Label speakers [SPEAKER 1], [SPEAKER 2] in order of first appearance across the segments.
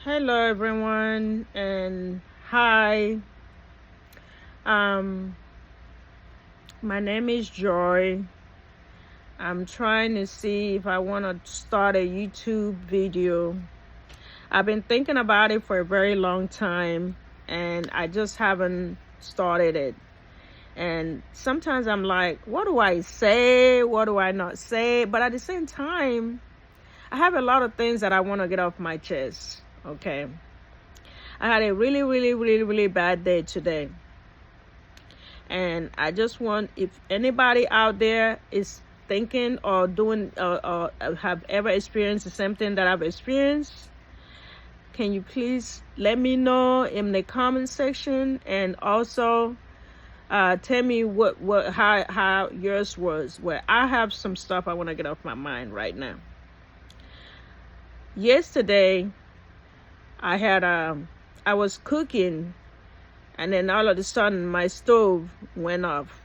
[SPEAKER 1] Hello everyone and hi. Um my name is Joy. I'm trying to see if I want to start a YouTube video. I've been thinking about it for a very long time and I just haven't started it. And sometimes I'm like, what do I say? What do I not say? But at the same time, I have a lot of things that I want to get off my chest. Okay. I had a really bad day today. And I just want, if anybody out there is thinking or doing or have ever experienced the same thing that I've experienced, can you please let me know in the comment section, and also tell me how yours was. Where I have some stuff I want to get off my mind right now. Yesterday I was cooking, and then all of a sudden my stove went off.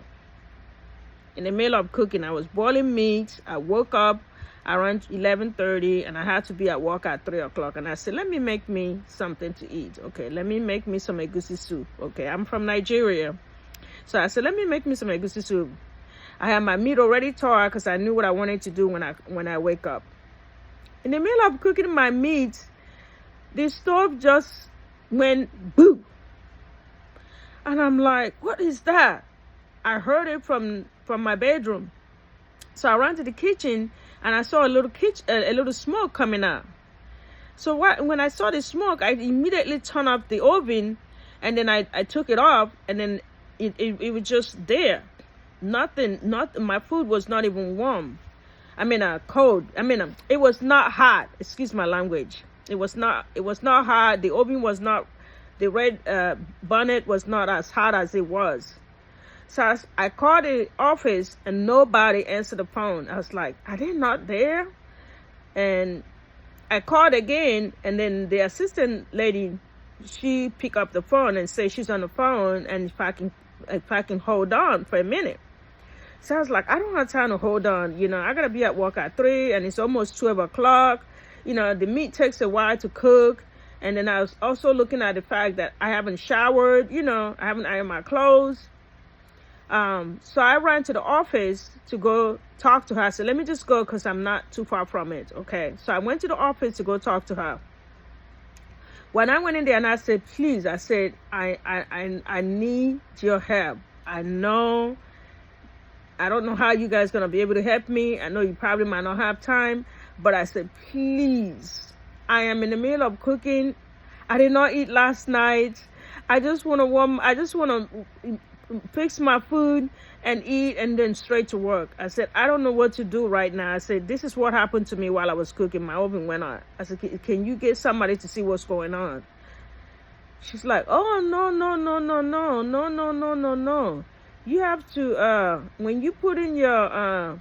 [SPEAKER 1] In the middle of cooking, I was boiling meat. I woke up around 11:30 and I had to be at work at 3 o'clock. And I said, let me make me something to eat. Okay, let me make me some egusi soup. Okay, I'm from Nigeria. So I said, let me make me some egusi soup. I had my meat already taught because I knew what I wanted to do when I wake up. In the middle of cooking my meat, the stove just went boo. And I'm like, what is that? I heard it from my bedroom. So I ran to the kitchen and I saw a little smoke coming out. So when I saw the smoke, I immediately turned off the oven, and then I took it off, and then it was just there. My food was not even warm. Cold. It was not hot. Excuse my language. It was not hot. The oven was not, the red bonnet was not as hot as it was. So I called the office and nobody answered the phone. I was like, are they not there? And I called again, and then the assistant lady, she picked up the phone and said she's on the phone, and if I can hold on for a minute. So I was like, I don't have time to hold on. I gotta be at work at 3 and it's almost 12 o'clock. The meat takes a while to cook. And then I was also looking at the fact that I haven't showered, I haven't ironed my clothes. So I ran to the office to go talk to her. I said, let me just go because I'm not too far from it. Okay. So I went to the office to go talk to her. When I went in there and I said, please, I said, I need your help. I don't know how you guys going to be able to help me. I know you probably might not have time, but I said, please, I am in the middle of cooking. I did not eat last night. I just want to fix my food and eat and then straight to work. I said, I don't know what to do right now. I said, this is what happened to me while I was cooking. My oven went on. I said, can you get somebody to see what's going on? She's like, oh, no. You have to, when you put in your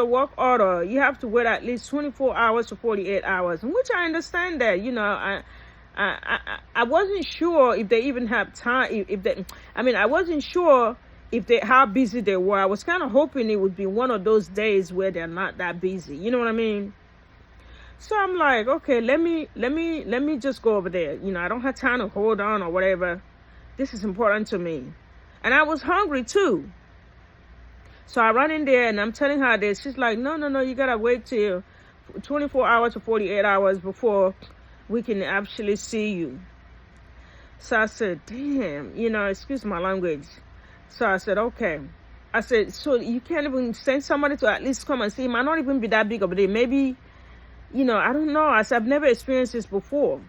[SPEAKER 1] work order, you have to wait at least 24 hours to 48 hours, which I understand that, I wasn't sure if they even have time. I wasn't sure how busy they were. I was kind of hoping it would be one of those days where they're not that busy. You know what I mean? So I'm like, okay, let me just go over there. I don't have time to hold on or whatever. This is important to me, and I was hungry too. So I ran in there and I'm telling her this. She's like, no, you gotta wait till 24 hours to 48 hours before we can actually see you. So I said, damn, excuse my language. So I said, okay. I said, so you can't even send somebody to at least come and see? It might not even be that big of a deal. Maybe, I don't know. I said, I've never experienced this before.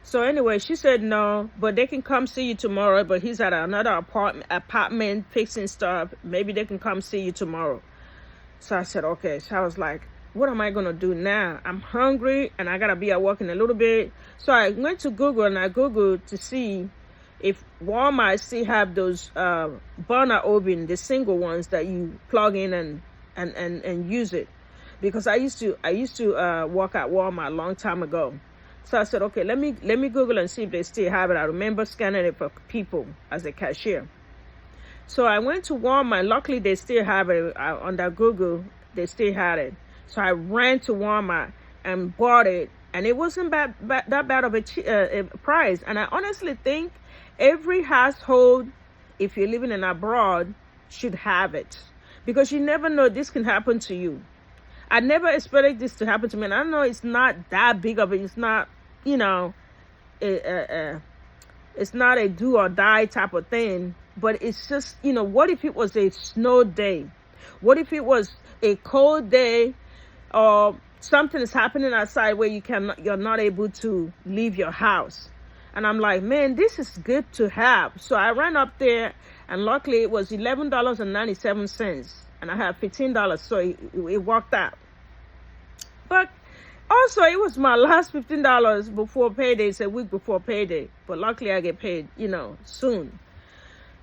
[SPEAKER 1] So anyway, she said no, but they can come see you tomorrow. But he's at another apartment fixing stuff. Maybe they can come see you tomorrow. So I said, okay. So I was like, what am I going to do now? I'm hungry and I got to be at work in a little bit. So I went to Google and I Googled to see if Walmart still have those burner oven, the single ones that you plug in and use it. Because I used to work at Walmart a long time ago. So I said, okay, let me Google and see if they still have it. I remember scanning it for people as a cashier. So I went to Walmart. Luckily, they still have it under Google. They still had it. So I ran to Walmart and bought it and it wasn't that bad of a price. And I honestly think every household, if you're living in abroad, should have it, because you never know, this can happen to you. I never expected this to happen to me, and I know it's not that big of it. It's not, you know, it's not a do or die type of thing, but it's just, you know, what if it was a snow day? What if it was a cold day, or something is happening outside where you're not able to leave your house? And I'm like, man, this is good to have. So I ran up there, and luckily it was $11.97, and I had $15, so it worked out. But also, it was my last $15 before payday. It's a week before payday, but luckily I get paid, you know, soon.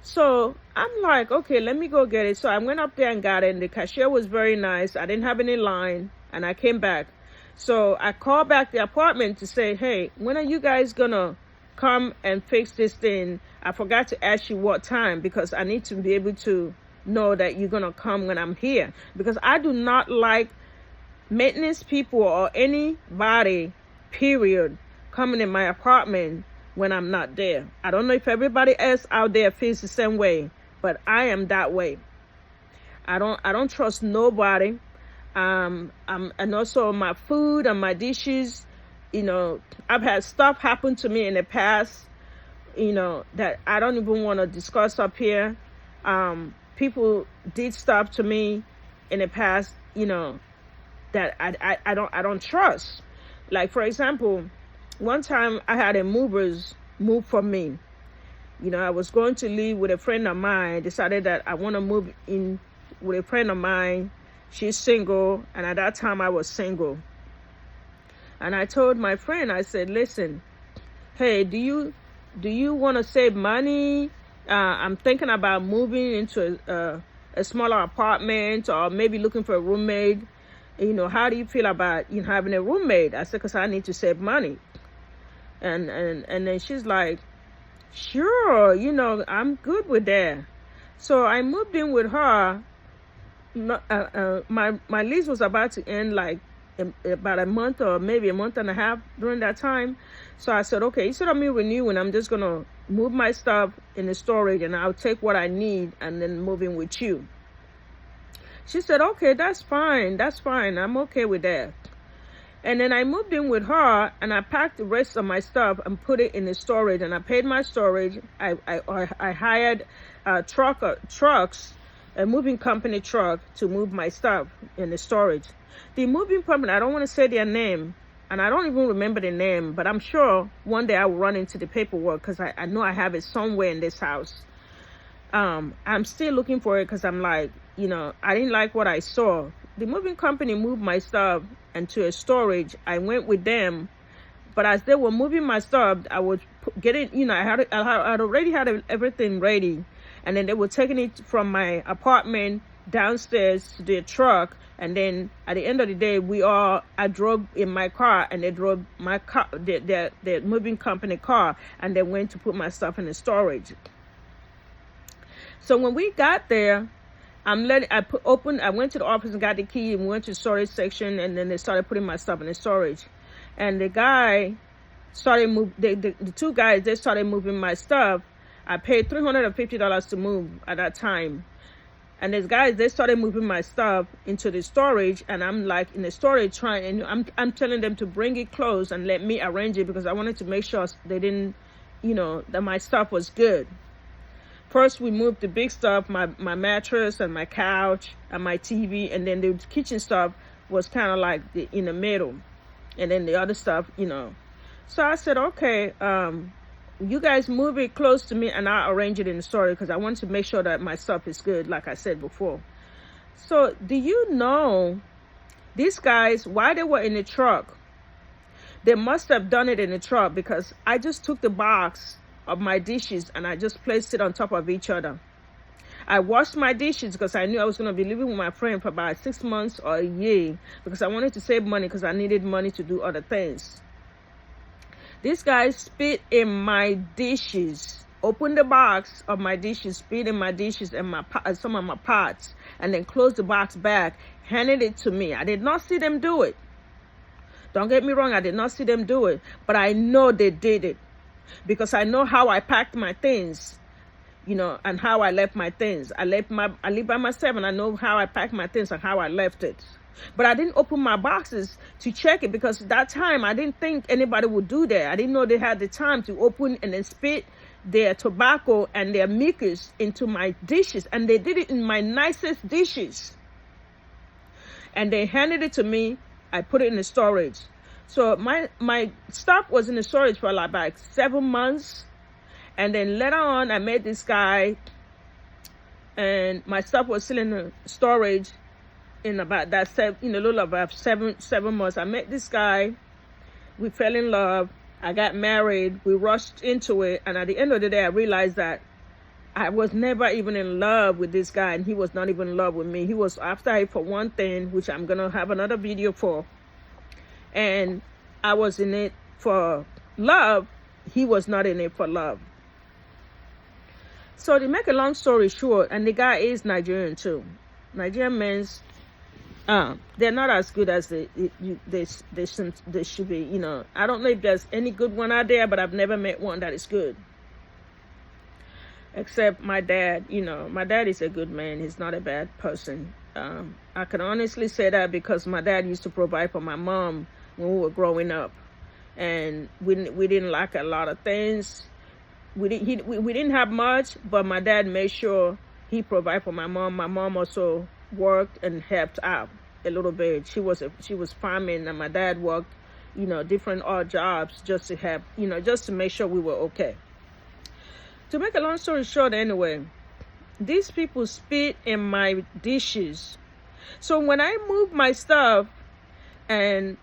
[SPEAKER 1] So I'm like, okay, let me go get it. So I went up there and got it, and the cashier was very nice. I didn't have any line, and I came back. So I called back the apartment to say, hey, when are you guys gonna come and fix this thing? I forgot to ask you what time, because I need to be able to know that you're gonna come when I'm here, because I do not like maintenance people or anybody, period, coming in my apartment when I'm not there. I don't know if everybody else out there feels the same way, but I am that way. I don't trust nobody. And also my food and my dishes, you know, I've had stuff happen to me in the past, you know, that I don't even want to discuss up here. People did stuff to me in the past, you know, that I don't trust. Like, for example, one time I had a movers move for me. You know, I was going to live with a friend of mine. Decided that I want to move in with a friend of mine. She's single, and at that time I was single. And I told my friend, I said, listen, hey, do you want to save money? I'm thinking about moving into a smaller apartment, or maybe looking for a roommate. You know, how do you feel about, you know, having a roommate? I said, because I need to save money. And then she's like, sure, you know, I'm good with that. So I moved in with her. My lease was about to end, like about a month or maybe a month and a half during that time. So I said, okay, instead of me renewing, I'm just gonna move my stuff in the storage, and I'll take what I need and then move in with you. She said, okay, that's fine. I'm okay with that. And then I moved in with her, and I packed the rest of my stuff and put it in the storage, and I paid my storage. I hired trucks, a moving company truck, to move my stuff in the storage. The moving company, I don't want to say their name, and I don't even remember the name, but I'm sure one day I will run into the paperwork, because I know I have it somewhere in this house. I'm still looking for it, because I'm like, you know, I didn't like what I saw. The moving company moved my stuff into a storage. I went with them, but as they were moving my stuff, I was getting, you know, I had already had everything ready, and then they were taking it from my apartment downstairs to their truck, and then at the end of the day, I drove in my car, and they drove my car, the moving company car, and they went to put my stuff in the storage. So when we got there, I went to the office and got the key, and went to the storage section, and then they started putting my stuff in the storage. And the guy started the two guys, they started moving my stuff. I paid $350 to move at that time. And these guys, they started moving my stuff into the storage, and I'm like in the storage and I'm telling them to bring it close and let me arrange it, because I wanted to make sure they didn't, you know, that my stuff was good. First, we moved the big stuff, my mattress and my couch and my TV, and then the kitchen stuff was kind of like in the middle, and then the other stuff, you know. So I said, okay, you guys move it close to me, and I'll arrange it in the storage, because I want to make sure that my stuff is good, like I said before. So do you know, these guys, while they were in the truck, they must have done it in the truck, because I just took the box of my dishes and I just placed it on top of each other. I washed my dishes because I knew I was going to be living with my friend for about 6 months or a year, because I wanted to save money, because I needed money to do other things. This guy spit in my dishes, opened the box of my dishes, spit in my dishes and some of my pots, and then closed the box back, handed it to me. I did not see them do it. Don't get me wrong, I did not see them do it, but I know they did it because I know how I packed my things, you know, and how I left my things. I live by myself, and I know how I packed my things and how I left it. But I didn't open my boxes to check it because at that time I didn't think anybody would do that. I didn't know they had the time to open and then spit their tobacco and their mucus into my dishes, and they did it in my nicest dishes. And they handed it to me. I put it in the storage. So my stuff was in the storage for like 7 months. And then later on, I met this guy, and my stuff was still in the storage in about that a little about seven months. I met this guy. We fell in love. I got married. We rushed into it. And at the end of the day, I realized that I was never even in love with this guy, and he was not even in love with me. He was after it for one thing, which I'm going to have another video for. And I was in it for love. He was not in it for love. So to make a long story short, and the guy is Nigerian too. Nigerian men, they're not as good as they should be. You know, I don't know if there's any good one out there, but I've never met one that is good. Except my dad. You know, my dad is a good man. He's not a bad person. I can honestly say that because my dad used to provide for my mom when we were growing up, and we didn't lack a lot of things. We didn't have much, but my dad made sure he provided for my mom. My mom also worked and helped out a little bit. She was farming, and my dad worked, you know, different odd jobs just to help, you know, just to make sure we were okay. To make a long story short, anyway, these people spit in my dishes. So when I moved my stuff and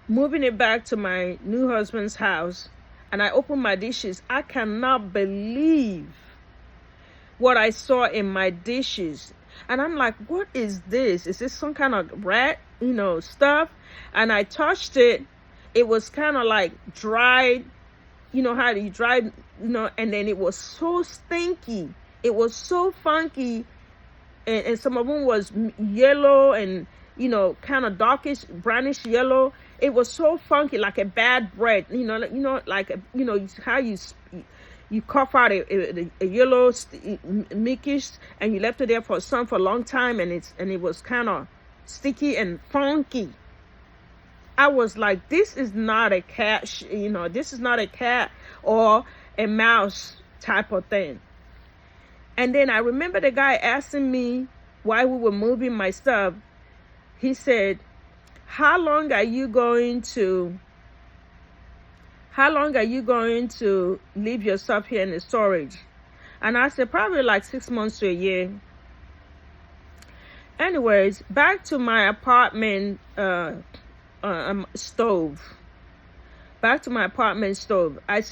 [SPEAKER 1] moving it back to my new husband's house, and I opened my dishes, I cannot believe what I saw in my dishes. And I'm like, what is this? Is this some kind of rat, you know, stuff? And I touched it. It was kind of like dried, you know how you dry, you know, and then it was so stinky. It was so funky. And some of them was yellow and, you know, kind of darkish, brownish yellow. It was so funky, like a bad bread, you know, like how you cough out a yellow mucus, and you left it there for a long time, and it was kind of sticky and funky. I was like, this is not a cat, you know, this is not a cat or a mouse type of thing. And then I remember the guy asking me while we were moving my stuff. He said, how long are you going to leave your stuff here in the storage? And I said, probably like 6 months to a year. Anyways, back to my apartment stove. Back to my apartment stove. I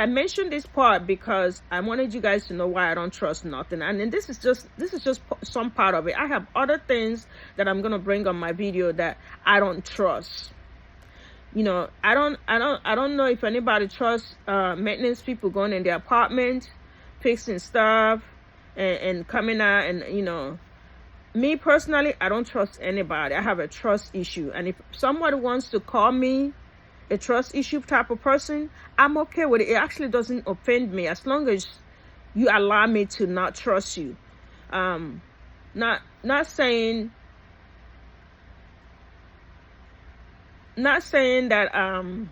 [SPEAKER 1] mentioned this part because I wanted you guys to know why I don't trust nothing. And then this is just some part of it. I have other things that I'm gonna bring on my video that I don't trust. You know, I don't know if anybody trusts maintenance people going in their apartment, fixing stuff, and coming out, and you know. Me personally, I don't trust anybody. I have a trust issue, and if somebody wants to call me a trust issue type of person, I'm okay with it. It actually doesn't offend me as long as you allow me to not trust you. Not saying that I'm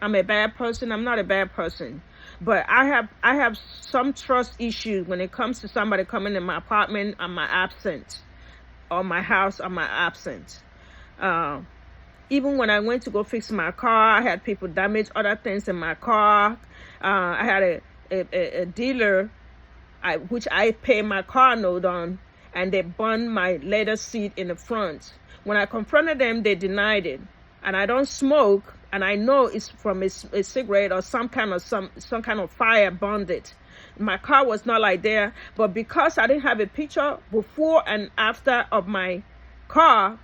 [SPEAKER 1] a bad person. I'm not a bad person, but I have some trust issues when it comes to somebody coming in my apartment on my absence, or my house on my absence. Even when I went to go fix my car, I had people damage other things in my car. I had a dealer, which I paid my car note on, and they burned my leather seat in the front. When I confronted them, they denied it. And I don't smoke, and I know it's from a cigarette or some kind of fire burned it. My car was not like there, but because I didn't have a picture before and after of my car,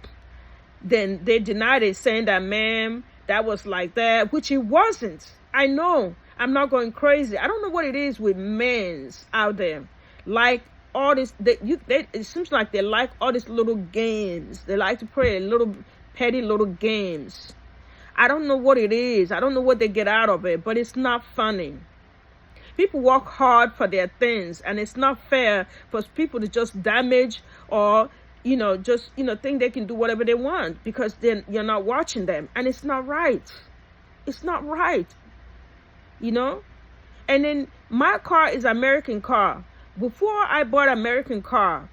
[SPEAKER 1] then they denied it, saying that, ma'am, that was like that, which it wasn't. I know. I'm not going crazy. I don't know what it is with men out there. Like all this, it seems like they like all these little games. They like to play little petty little games. I don't know what it is. I don't know what they get out of it, but it's not funny. People work hard for their things, and it's not fair for people to just damage or, just, think they can do whatever they want because then you're not watching them. And it's not right. It's not right. And then my car is American car. Before I bought American car,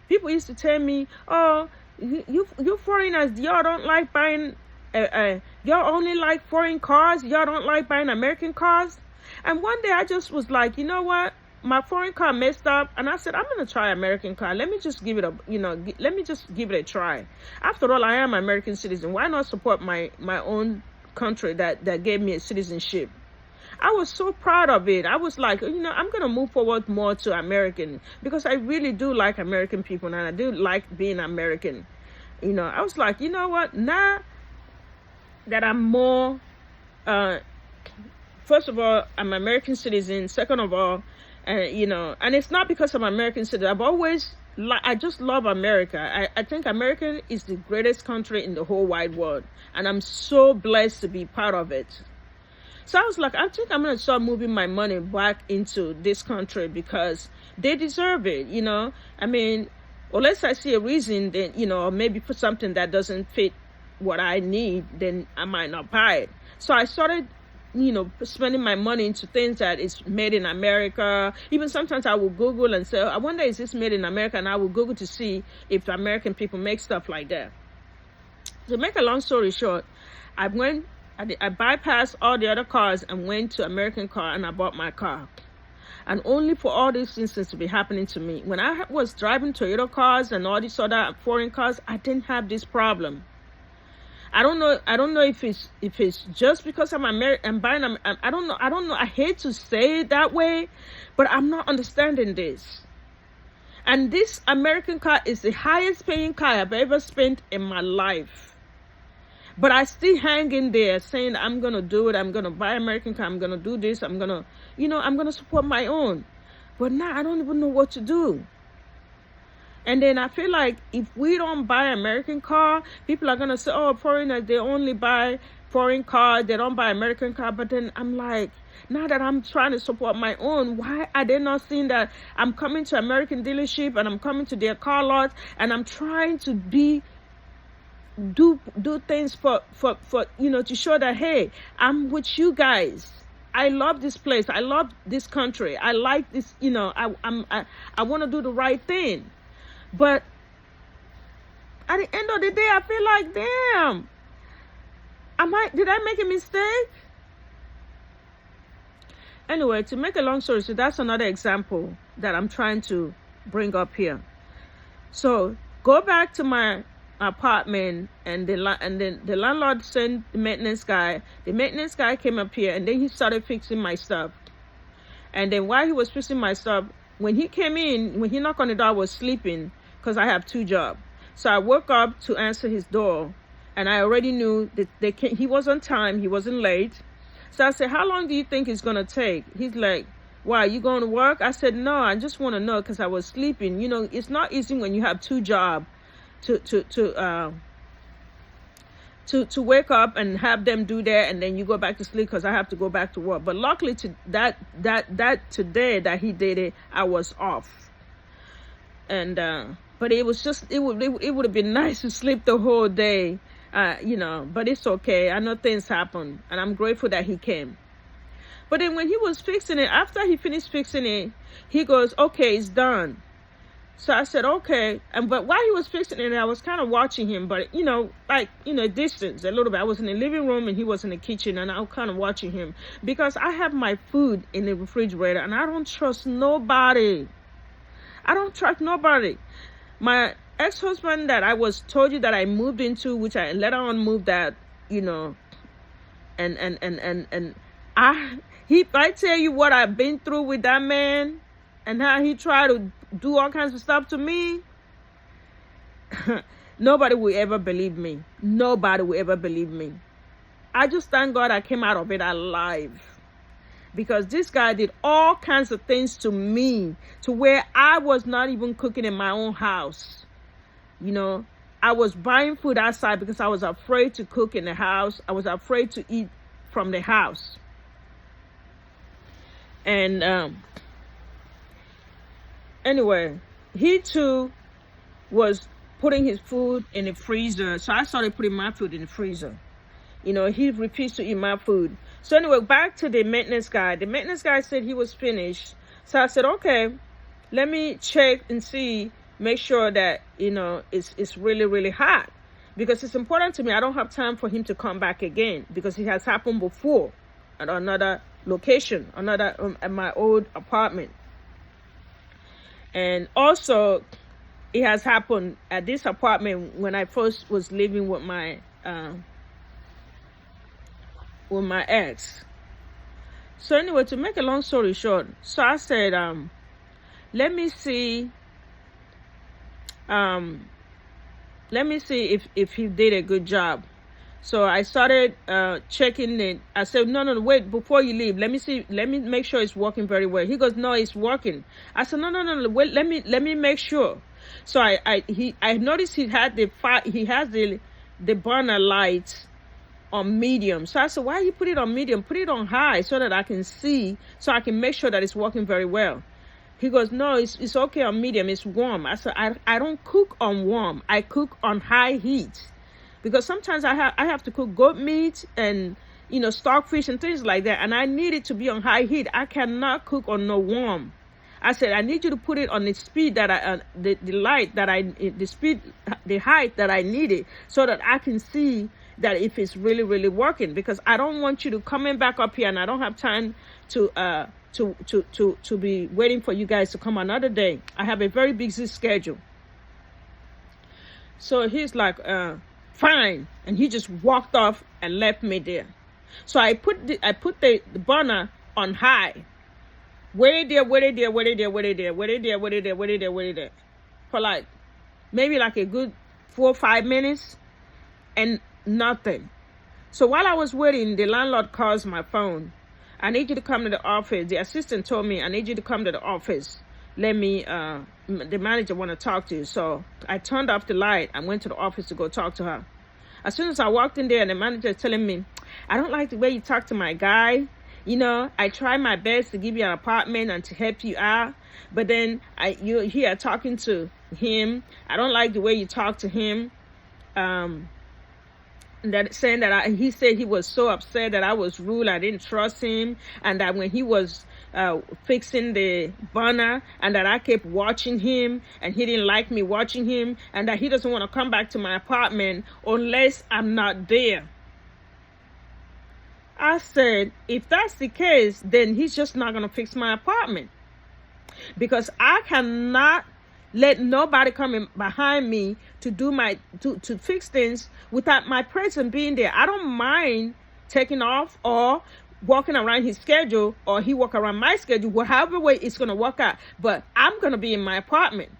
[SPEAKER 1] people used to tell me, oh, you foreigners, y'all don't like buying, y'all only like foreign cars. Y'all don't like buying American cars. And one day I just was like, you know what? My foreign car messed up, and I said, I'm going to try American car. Let me just give it let me just give it a try. After all, I am an American citizen. Why not support my own country that gave me a citizenship? I was so proud of it. I was like, I'm going to move forward more to American because I really do like American people, and I do like being American. I was like, you know what? Now that I'm more, first of all, I'm an American citizen. Second of all, and it's not because I'm an American citizen. I just love America. I think America is the greatest country in the whole wide world, and I'm so blessed to be part of it. So I was like, I think I'm going to start moving my money back into this country because they deserve it, I mean, unless I see a reason, then, maybe for something that doesn't fit what I need, then I might not buy it. So I started, spending my money into things that is made in America. Even sometimes I will Google and say, I wonder, is this made in America? And I will Google to see if American people make stuff like that. To make a long story short, I bypassed all the other cars and went to American car, and I bought my car. And only for all these instances to be happening to me. When I was driving Toyota cars and all these other foreign cars, I didn't have this problem. I don't know if it's just because I'm American. I don't know. I hate to say it that way, but I'm not understanding this. And this American car is the highest paying car I've ever spent in my life. But I still hang in there saying, I'm going to do it. I'm going to buy American car. I'm going to do this. I'm going to, I'm going to support my own. But now I don't even know what to do. And then I feel like if we don't buy American car, people are going to say, oh, foreigners, they only buy foreign cars. They don't buy American car. But then I'm like, now that I'm trying to support my own, why are they not seeing that I'm coming to American dealership and I'm coming to their car lot and I'm trying to do things for to show that, hey, I'm with you guys. I love this place. I love this country. I like this, I want to do the right thing. But at the end of the day, I feel like, damn, did I make a mistake? Anyway, to make a long story short, that's another example that I'm trying to bring up here. So go back to my apartment, and then the landlord sent the maintenance guy. The maintenance guy came up here, and then he started fixing my stuff. And then while he was fixing my stuff, when he came in, when he knocked on the door, I was sleeping because I have two jobs. So I woke up to answer his door, and I already knew that he was on time. He wasn't late. So I said, how long do you think it's gonna take? He's like, why, you going to work? I said, no, I just want to know because I was sleeping. It's not easy when you have two jobs to wake up and have them do that, and then you go back to sleep because I have to go back to work. But luckily that today that he did it, I was off. And but it was just, it would have been nice to sleep the whole day, but it's okay. I know things happen, and I'm grateful that he came. But then when he was fixing it, after he finished fixing it, he goes, okay, it's done. So I said, okay. But while he was fixing it, I was kind of watching him, but, distance a little bit. I was in the living room and he was in the kitchen, and I was kind of watching him because I have my food in the refrigerator and I don't trust nobody. My ex-husband that I told you that I moved into, which I later on moved that, and if I tell you what I've been through with that man and how he tried to do all kinds of stuff to me, nobody will ever believe me. Nobody will ever believe me. I just thank God I came out of it alive, because this guy did all kinds of things to me to where I was not even cooking in my own house. I was buying food outside because I was afraid to cook in the house. I was afraid to eat from the house. And anyway, he too was putting his food in the freezer. So I started putting my food in the freezer. You know, he refused to eat my food. So anyway, back to the maintenance guy. The maintenance guy said he was finished. So I said, okay, let me check and see, make sure that, you know, it's really, really hot. Because it's important to me. I don't have time for him to come back again, because it has happened before at another location, at my old apartment. And also, it has happened at this apartment when I first was living with my ex. So anyway, to make a long story short, so I said, let me see if he did a good job. So I started checking it. I said, no, wait, before you leave, let me make sure it's working very well. He goes, no, it's working. I said, no, wait, let me make sure. So I noticed he has the burner lights on medium. So I said, why you put it on medium? Put it on high so that I can see, so I can make sure that it's working very well. He goes, no, it's okay on medium. It's warm. I said, I don't cook on warm. I cook on high heat, because sometimes I have to cook goat meat and, you know, stockfish and things like that, and I need it to be on high heat. I cannot cook on no warm. I said, I need you to put it on the speed that the height that I need it, so that I can see that if it's really, really working, because I don't want you to coming back up here and I don't have time to be waiting for you guys to come another day. I have a very busy schedule. So he's like, fine, and he just walked off and left me there. So I put the burner on high. Waited there for like maybe like a good 4 or 5 minutes, and nothing. So while I was waiting, the landlord calls my phone. I need you to come to the office. The assistant told me, I need you to come to the office. The manager want to talk to you. So I turned off the light. I went to the office to go talk to her. As soon as I walked in there, the manager is telling me, I don't like the way you talk to my guy. You know, I try my best to give you an apartment and to help you out, but then you're here talking to him. I don't like the way you talk to him. He said he was so upset that I was rude. I didn't trust him, and that when he was fixing the burner, and that I kept watching him, and he didn't like me watching him, and that he doesn't want to come back to my apartment unless I'm not there. I said, if that's the case, then he's just not going to fix my apartment, because I cannot let nobody come in behind me to do to fix things without my presence being there. I don't mind taking off or walking around his schedule, or he walk around my schedule, however way it's going to work out, but I'm going to be in my apartment.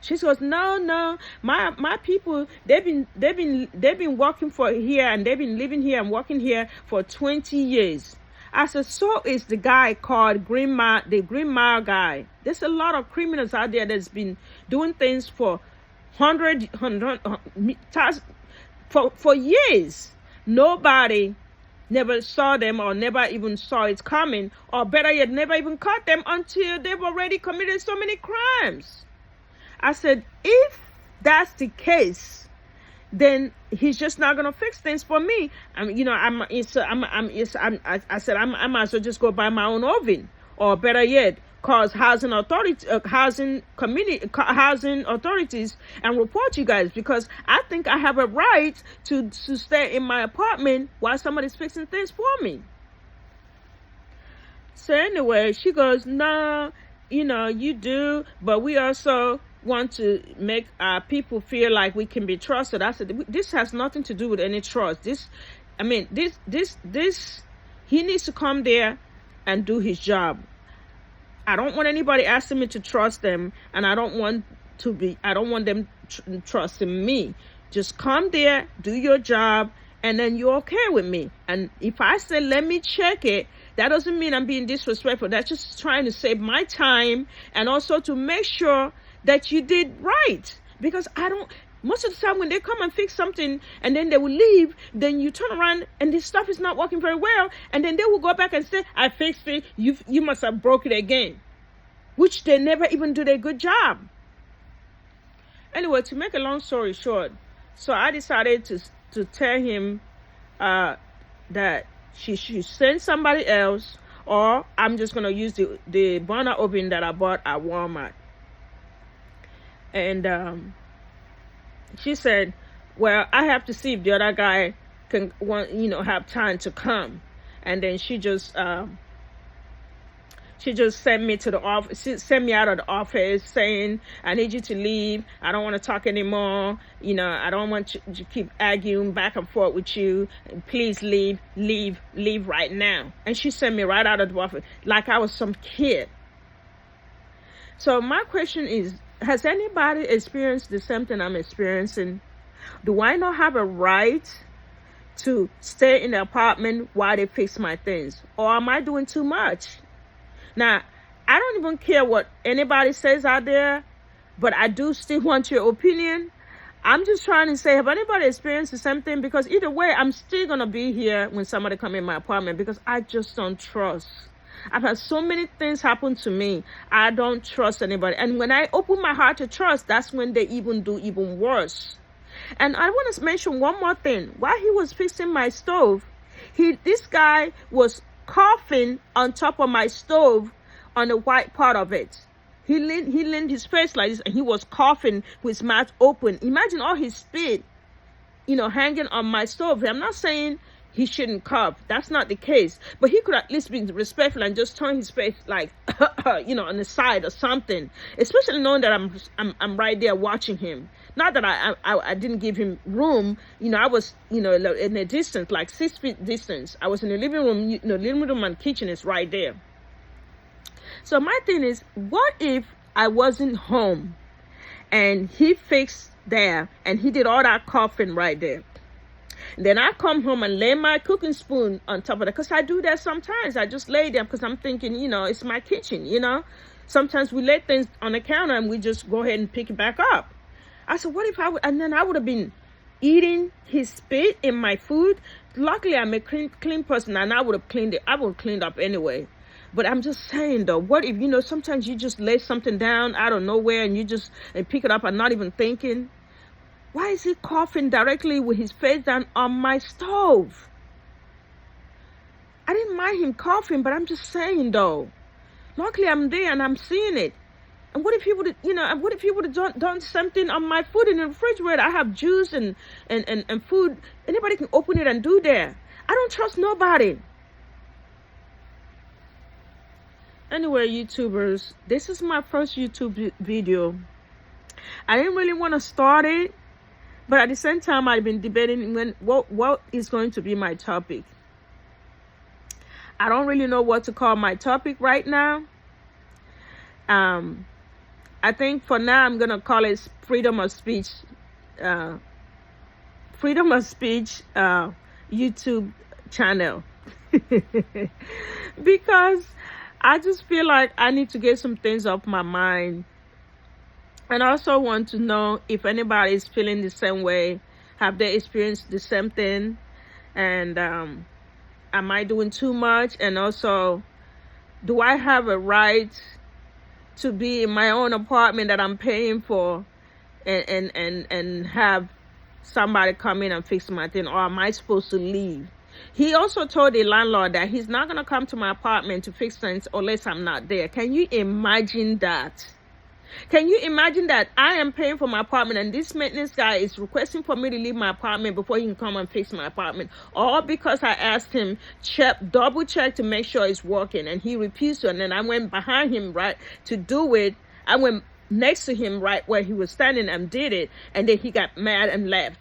[SPEAKER 1] She goes, no, my people, they've been working for here, and they've been living here and working here for 20 years. I said, so is the guy called the Green Mile guy. There's a lot of criminals out there that's been doing things for for years. Nobody never saw them, or never even saw it coming, or better yet, never even caught them until they've already committed so many crimes. I said, if that's the case, then he's just not gonna fix things for me. I might as well just go buy my own oven, or better yet, call housing authorities and report you guys, because I think I have a right to stay in my apartment while somebody's fixing things for me. So anyway, she goes, no, you do, but we also want to make people feel like we can be trusted. I said, this has nothing to do with any trust. He needs to come there and do his job. I don't want anybody asking me to trust them, and I don't want them trusting me. Just come there, do your job, and then you're okay with me. And if I say, let me check it, that doesn't mean I'm being disrespectful. That's just trying to save my time, and also to make sure that you did right. Because Most of the time when they come and fix something and then they will leave, then you turn around and this stuff is not working very well, and then they will go back and say, I fixed it, you must have broke it again, which they never even do their good job. Anyway, to make a long story short, so I decided to tell him that she should send somebody else, or I'm just going to use the burner oven that I bought at Walmart. And she said, well, I have to see if the other guy can have time to come. And then she just sent me to the office. She sent me out of the office saying, I need you to leave. I don't want to talk anymore. I don't want you to keep arguing back and forth with you. Please leave right now. And she sent me right out of the office like I was some kid. So my question is, has anybody experienced the same thing I'm experiencing? Do I not have a right to stay in the apartment while they fix my things? Or am I doing too much? Now, I don't even care what anybody says out there, but I do still want your opinion. I'm just trying to say, have anybody experienced the same thing? Because either way, I'm still going to be here when somebody come in my apartment because I just don't trust. I've had so many things happen to me. I don't trust anybody. And when I open my heart to trust, that's when they even do even worse. And I want to mention one more thing. While he was fixing my stove, this guy was coughing on top of my stove on the white part of it. He leaned his face like this and he was coughing with his mouth open. Imagine all his spit, hanging on my stove. I'm not saying he shouldn't cough. That's not the case. But he could at least be respectful and just turn his face like, on the side or something. Especially knowing that I'm right there watching him. Not that I didn't give him room. I was, in a distance, like 6 feet distance. I was in the living room. Living room and kitchen is right there. So my thing is, what if I wasn't home and he fixed there and he did all that coughing right there? Then I come home and lay my cooking spoon on top of that, because I do that sometimes. I just lay there because I'm thinking, it's my kitchen, Sometimes we lay things on the counter and we just go ahead and pick it back up. I said, what if I would, and then I would have been eating his spit in my food. Luckily, I'm a clean person and I would have cleaned it. I would have cleaned up anyway. But I'm just saying though, what if, sometimes you just lay something down out of nowhere and you just pick it up and not even thinking. Why is he coughing directly with his face down on my stove? I didn't mind him coughing, but I'm just saying though. Luckily, I'm there and I'm seeing it. And what if he would, what if he would have done something on my food in the refrigerator? I have juice and food. Anybody can open it and do that. I don't trust nobody. Anyway, YouTubers, this is my first YouTube video. I didn't really want to start it. But at the same time, I've been debating what is going to be my topic. I don't really know what to call my topic right now. I think for now, I'm going to call it freedom of speech. Freedom of speech YouTube channel. Because I just feel like I need to get some things off my mind. And I also want to know if anybody is feeling the same way. Have they experienced the same thing? And am I doing too much? And also, do I have a right to be in my own apartment that I'm paying for and have somebody come in and fix my thing? Or am I supposed to leave? He also told the landlord that he's not going to come to my apartment to fix things unless I'm not there. Can you imagine that? Can you imagine that I am paying for my apartment and this maintenance guy is requesting for me to leave my apartment before he can come and fix my apartment? All because I asked him, double check to make sure it's working, and he refused to. And then I went behind him, right, to do it. I went next to him right where he was standing and did it. And then he got mad and left.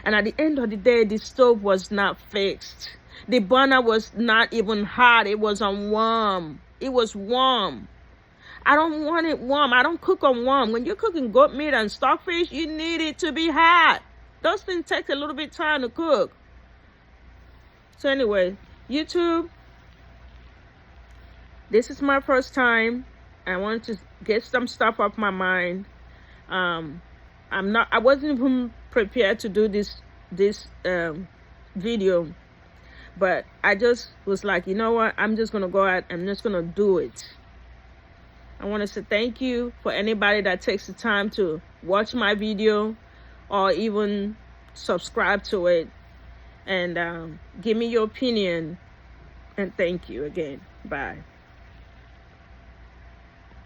[SPEAKER 1] And at the end of the day, the stove was not fixed. The burner was not even hot. It was on warm. It was warm. I don't want it warm. I don't cook on warm. When you're cooking goat meat and stockfish, you need it to be hot. Those things take a little bit of time to cook. So anyway, YouTube, this is my first time. I want to get some stuff off my mind. I I wasn't even prepared to do this video, but I just was like, you know what, I'm just gonna go out, I'm just gonna do it. I want to say thank you for anybody that takes the time to watch my video or even subscribe to it, and give me your opinion, and thank you again. Bye.